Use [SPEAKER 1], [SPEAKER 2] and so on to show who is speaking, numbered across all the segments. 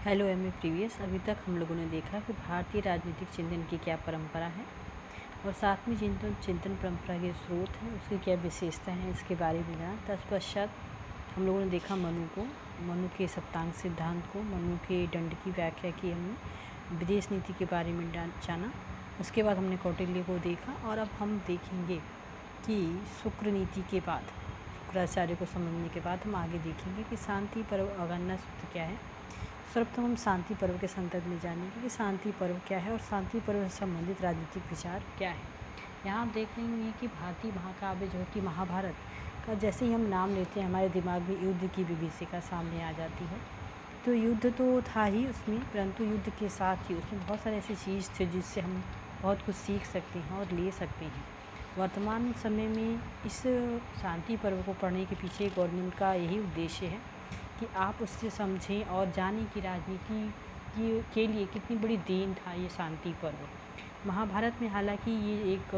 [SPEAKER 1] Hello M A previous. अभी तक हम लोगों ने देखा कि भारतीय राजनीतिक चिंतन की क्या परंपरा है और साथ में चिंतन परंपरा के स्रोत हैं, उसकी क्या विशेषता हैं, इसके बारे में जाना। तत्पश्चात हम लोगों ने देखा मनु के सप्तांग सिद्धांत को, मनु के दंड की व्याख्या की, हमने विदेश नीति के बारे में जाना। उसके बाद हमने कौटिल्य को देखा और अब हम देखेंगे कि शुक्र नीति के बाद, शुक्राचार्य को समझने के बाद हम आगे देखेंगे कि शांति पर्व अवगणना सूत्र क्या है। सर्वप्रथम हम शांति पर्व के संदर्भ में जानेंगे कि शांति पर्व क्या है और शांति पर्व से संबंधित राजनीतिक विचार क्या है। यहाँ आप देखेंगे कि भारतीय महाकाव्य जो कि महाभारत का जैसे ही हम नाम लेते हैं हमारे दिमाग में युद्ध की विभीषिका सामने आ जाती है। तो युद्ध तो था ही उसमें, परंतु युद्ध के साथ ही उसमें बहुत सारे ऐसी चीज़ थे जिससे हम बहुत कुछ सीख सकते हैं और ले सकते हैं। वर्तमान समय में इस शांति पर्व को पढ़ने के पीछे गवर्नमेंट का यही उद्देश्य है कि आप उससे समझें और जानें कि राजनीति के लिए कितनी बड़ी देन था ये शांति पर्व। महाभारत में हालांकि ये एक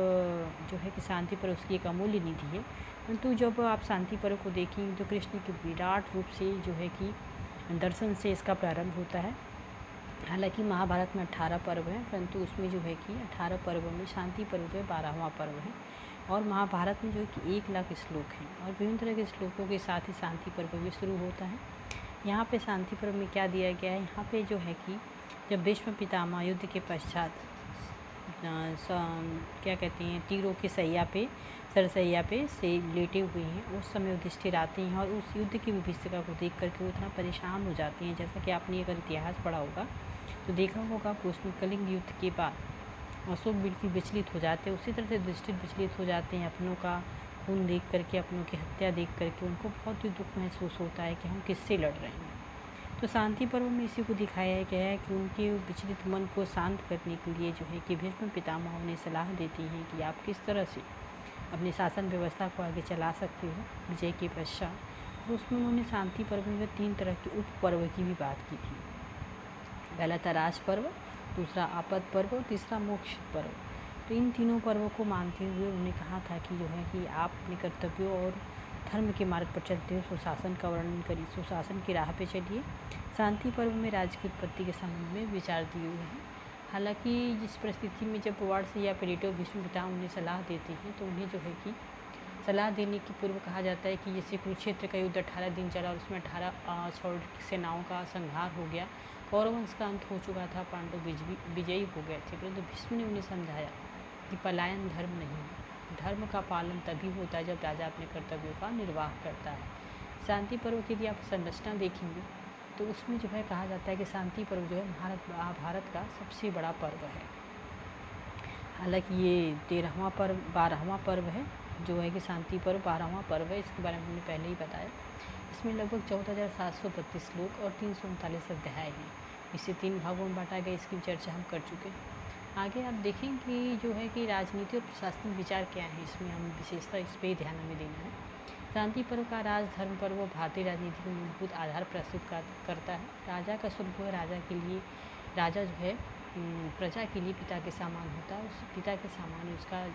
[SPEAKER 1] जो है कि शांति पर्व उसकी एक अमूल्य निधि है, परंतु जब आप शांति पर्व को देखेंगे तो कृष्ण के विराट रूप से जो है कि दर्शन से इसका प्रारंभ होता है। हालांकि महाभारत में 18 पर्व हैं, परंतु उसमें जो है कि 18 पर्वों में शांति पर्व जो है 12वां पर्व है। और महाभारत में जो है कि 1 लाख श्लोक हैं और विभिन्न तरह के श्लोकों के साथ ही शांति पर्व भी शुरू होता है। यहाँ पे शांति पर्व में क्या दिया गया है, यहाँ पे जो है कि जब भीष्म पितामह युद्ध के पश्चात क्या कहते हैं तीरों के सैया पे सरसैया पे से लेटे हुए हैं, उस समय युधिष्ठिर आते हैं और उस युद्ध की विभीषिका को देख करके वो इतना परेशान हो जाते हैं। जैसा कि आपने अगर इतिहास पढ़ा होगा तो देखा होगा कि उसमें कलिंग युद्ध के बाद अशोक बिल्कुल विचलित हो जाते हैं, उसी तरह से युधिष्ठिर विचलित हो जाते हैं। अपनों का खून देख करके, अपनों की हत्या देख करके उनको बहुत ही दुख महसूस होता है कि हम किससे लड़ रहे हैं। तो शांति पर्व में इसी को दिखाया गया है कि उनके विचलित मन को शांत करने के लिए जो है कि भीष्म पितामह उन्हें सलाह देती हैं कि आप किस तरह से अपनी शासन व्यवस्था को आगे चला सकते हो विजय के पश्चात। तो उसमें उन्होंने शांति पर्व में 3 तरह के उप पर्व की भी बात की थी। पहला था राज पर्व, दूसरा आपद पर्व और तीसरा मोक्ष पर्व। तो इन तीनों पर्वों को मानते हुए उन्होंने कहा था कि जो है कि आप अपने कर्तव्यों और धर्म के मार्ग पर चलते हुए सुशासन का वर्णन करिए, सुशासन की राह पे चलिए। शांति पर्व में राज्य की उत्पत्ति के संबंध में विचार दिए हुए हैं। हालांकि जिस परिस्थिति में जब वार्ड से या पेलेटो भीष्म पितामह उन्हें सलाह देते हैं तो उन्हें जो है कि सलाह देने के पूर्व कहा जाता है कि जैसे कुरुक्षेत्र का युद्ध 18 दिन चला और उसमें 18 छौड़ सेनाओं का संहार हो गया, कौरव वंश का अंत हो चुका था, पांडव विजयी हो गए थे, परंतु भीष्म ने उन्हें समझाया कि पलायन धर्म नहीं है, धर्म का पालन तभी होता है जब राजा अपने कर्तव्यों का निर्वाह करता है। शांति पर्व की यदि आप संरचना देखेंगे तो उसमें जो है कहा जाता है कि शांति पर्व जो है महाभारत का सबसे बड़ा पर्व है। हालांकि ये 12वां पर्व है जो है कि शांति पर्व 12वां पर्व है, इसके बारे में हमने पहले ही बताया। इसमें लगभग 14,732 श्लोक और 339 अध्याय हैं। इसे 3 भागों में बांटा गया, इसकी चर्चा हम कर चुके हैं। आगे आप देखें कि जो है कि राजनीति और प्रशासनिक विचार क्या है, इसमें हम विशेषता इस पर ध्यान हमें देना है। शांति पर्व का राज धर्म पर्व भारतीय राजनीति का मूलभूत आधार प्रस्तुत करता है। राजा का स्वरूप है, राजा के लिए राजा जो है प्रजा के लिए पिता के समान होता है, उस पिता के समान उसका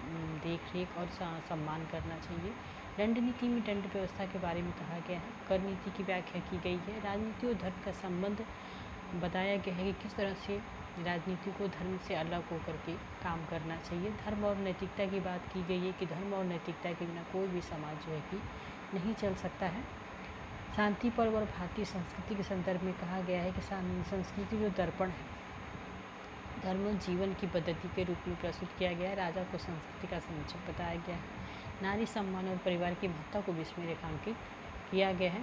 [SPEAKER 1] देख रेख और सम्मान करना चाहिए। दंड नीति में दंड व्यवस्था के बारे में कहा गया है। कर नीति की व्याख्या की गई है। राजनीति और धर्म का संबंध बताया गया है कि किस तरह से राजनीति को धर्म से अलग होकर के काम करना चाहिए। धर्म और नैतिकता की बात की गई है कि धर्म और नैतिकता के बिना कोई भी समाज जो है कि नहीं चल सकता है। शांति पर्व और भारतीय संस्कृति के संदर्भ में कहा गया है कि संस्कृति जो दर्पण है, धर्म और जीवन की पद्धति के रूप में प्रस्तुत किया गया है। राजा को संस्कृति का संरक्षक बताया गया है। नारी सम्मान और परिवार की महत्ता को भी इसमें रेखांकित किया गया है।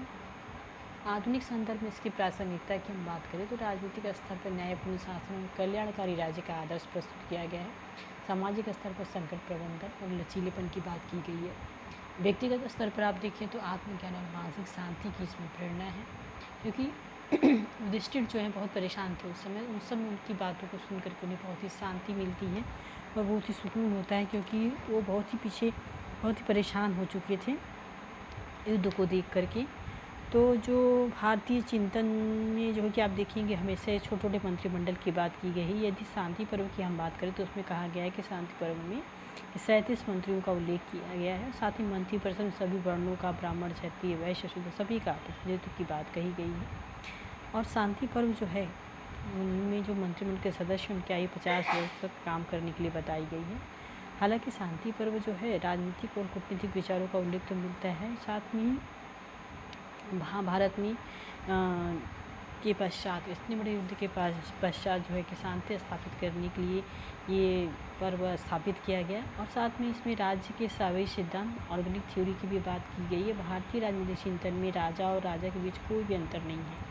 [SPEAKER 1] आधुनिक संदर्भ में इसकी प्रासंगिकता की हम बात करें तो राजनीतिक स्तर पर न्यायपूर्ण शासन और कल्याणकारी राज्य का आदर्श प्रस्तुत किया गया है। सामाजिक स्तर पर संकट प्रबंधन और लचीलेपन की बात की गई है। व्यक्तिगत स्तर पर आप देखें तो आत्मज्ञान और मानसिक शांति की इसमें प्रेरणा है, क्योंकि युधिष्ठिर जो है बहुत परेशान थे उस समय उनकी बातों को सुन करके उन्हें बहुत ही शांति मिलती है और बहुत ही सुकून होता है, क्योंकि वो बहुत ही परेशान हो चुके थे युद्ध को देख करके। तो जो भारतीय चिंतन में जो है कि आप देखेंगे हमेशा छोटे छोटे मंत्रिमंडल की बात की गई है। यदि शांति पर्व की हम बात करें तो उसमें कहा गया है कि शांति पर्व में 37 मंत्रियों का उल्लेख किया गया है। साथ ही मंत्री परिषद सभी वर्णों का, ब्राह्मण, क्षत्रिय, वैश्य, शूद्र सभी का प्रतिनिधित्व की बात कही गई है। और शांति पर्व जो है उनमें जो मंत्रिमंडल के सदस्य उनकी आयु 50 वर्ष तक काम करने के लिए बताई गई है। हालांकि शांति पर्व जो है राजनीतिक और कूटनीतिक विचारों का उल्लेख तो मिलता है, साथ में महाभारत में के पश्चात इतने बड़े युद्ध के पश्चात जो है कि शांति स्थापित करने के लिए ये पर्व स्थापित किया गया। और साथ में इसमें राज्य के सावेज सिद्धांत ऑर्गेनिक थ्योरी की भी बात की गई है। भारतीय राजनीतिक चिंतन में राजा और राजा के बीच कोई भी अंतर नहीं है।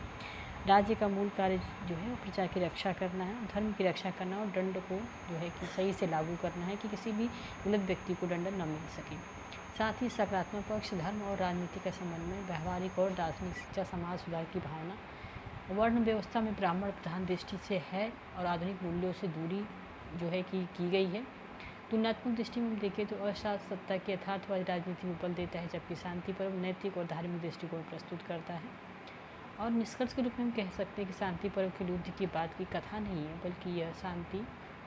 [SPEAKER 1] राज्य का मूल कार्य जो है वो प्रजा की रक्षा करना है, धर्म की रक्षा करना और दंड को जो है कि सही से लागू करना है कि किसी भी गलत व्यक्ति को दंड न मिल सके। साथ ही सकारात्मक पक्ष धर्म और राजनीति का समन्वय, व्यावहारिक और दार्शनिक शिक्षा, समाज सुधार की भावना, वर्ण व्यवस्था में ब्राह्मण प्रधान दृष्टि से है और आधुनिक मूल्यों से दूरी जो है कि की गई है। तुलनात्मक दृष्टि में देखें तो अशासन सत्ता की यथार्थवादी राजनीति में बल देता है, जबकि शांति पर्व नैतिक और धार्मिक दृष्टिकोण प्रस्तुत करता है। और निष्कर्ष के रूप में हम कह सकते हैं कि शांति पर्व के युद्ध की बात की कथा नहीं है, बल्कि यह शांति,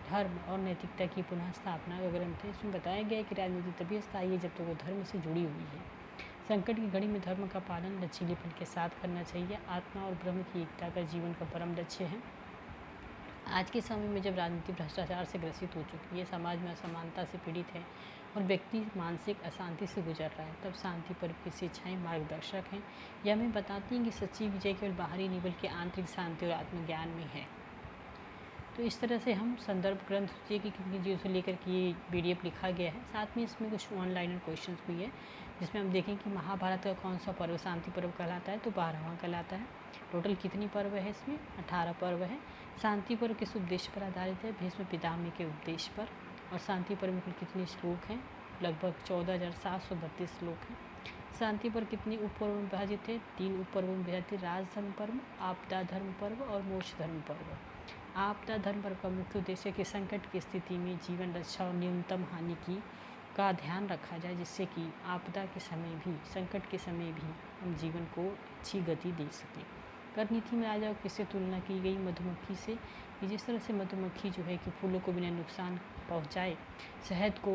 [SPEAKER 1] धर्म और नैतिकता की पुनः स्थापना का ग्रंथ है। इसमें बताया गया है कि राजनीति तभी स्थायी है जब तक वो धर्म से जुड़ी हुई है। संकट की घड़ी में धर्म का पालन लचीलेपन के साथ करना चाहिए। आत्मा और ब्रह्म की एकता का जीवन का परम लक्ष्य है। आज के समय में जब राजनीति भ्रष्टाचार से ग्रसित हो चुकी है, समाज में असमानता से पीड़ित है और व्यक्ति मानसिक अशांति से गुजर रहा है, तब शांति पर्व की शिक्षाएँ मार्गदर्शक हैं। यह हमें बताती हैं कि सच्ची विजय केवल बाहरी नहीं बल्कि आंतरिक शांति और आत्मज्ञान में है। तो इस तरह से हम संदर्भ ग्रंथ जी से लेकर के ये PDF लिखा गया है। साथ में इसमें कुछ ऑनलाइन क्वेश्चन भी है, जिसमें हम देखें कि महाभारत का कौन सा पर्व शांति पर्व कहलाता है, तो 12वां कहलाता है। टोटल कितनी पर्व है इसमें? 18 पर्व है। शांति पर्व किस उद्देश्य पर आधारित है? भीष्म पितामह के उद्देश्य पर। और शांति पर्व में कुल कितने श्लोक हैं? लगभग 14,732 श्लोक हैं। शांति पर्व कितने उपपर्व में विभाजित है? 3 उपपर्वों में विभाजित है, राजधर्म पर्व, आपदा धर्म पर्व और मोक्ष धर्म पर्व। आपदा धर्म पर्व का मुख्य उद्देश्य है कि संकट की स्थिति में जीवन रक्षा और न्यूनतम हानि का ध्यान रखा जाए, जिससे कि आपदा के समय भी, संकट के समय भी हम जीवन को अच्छी गति दे सकें। कर नीति में राजा किससे तुलना की गई? मधुमक्खी से, कि जिस तरह से मधुमक्खी जो है कि फूलों को बिना नुकसान पहुंचाए शहद को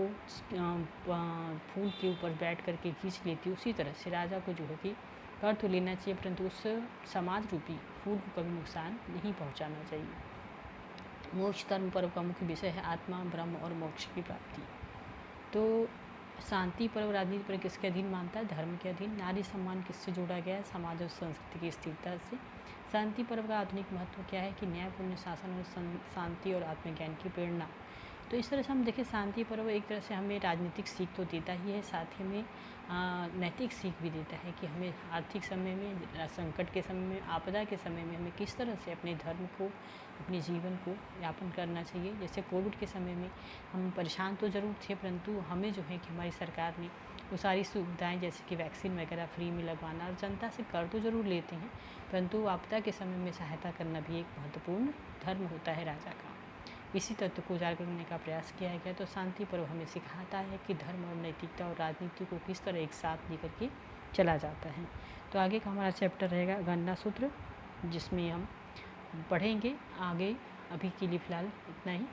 [SPEAKER 1] फूल के ऊपर बैठ करके खींच लेती, उसी तरह से राजा को जो है कि कर तो लेना चाहिए, परंतु उस समाज रूपी फूल को कभी नुकसान नहीं पहुंचाना चाहिए। मोक्ष धर्म पर्व का मुख्य विषय है आत्मा, ब्रह्म और मोक्ष की प्राप्ति। तो शांति पर्व राजनीति पर किसके अधीन मानता है? धर्म के अधीन। नारी सम्मान किससे जोड़ा गया है? समाज और संस्कृति की स्थिरता से। शांति पर्व का आधुनिक महत्व क्या है? कि न्यायपूर्ण शासन और शांति और आत्मज्ञान की प्रेरणा। तो इस तरह से हम देखें, शांति पर्व एक तरह से हमें राजनीतिक सीख तो देता ही है, साथ ही हमें नैतिक सीख भी देता है कि हमें आर्थिक समय में, संकट के समय में, आपदा के समय में हमें किस तरह से अपने धर्म को, अपने जीवन को यापन करना चाहिए। जैसे कोविड के समय में हम परेशान तो ज़रूर थे, परंतु हमें जो है कि हमारी सरकार ने वो सारी सुविधाएं जैसे कि वैक्सीन वगैरह फ्री में लगवाना, और जनता से कर तो ज़रूर लेते हैं, परंतु आपदा के समय में सहायता करना भी एक महत्वपूर्ण धर्म होता है राजा का। इसी तत्व को उजागर करने का प्रयास किया गया। तो शांति पर्व हमें सिखाता है कि धर्म और नैतिकता और राजनीति को किस तरह एक साथ लेकर के चला जाता है। तो आगे का हमारा चैप्टर रहेगा गणना सूत्र, जिसमें हम पढ़ेंगे आगे। अभी के लिए फ़िलहाल इतना ही।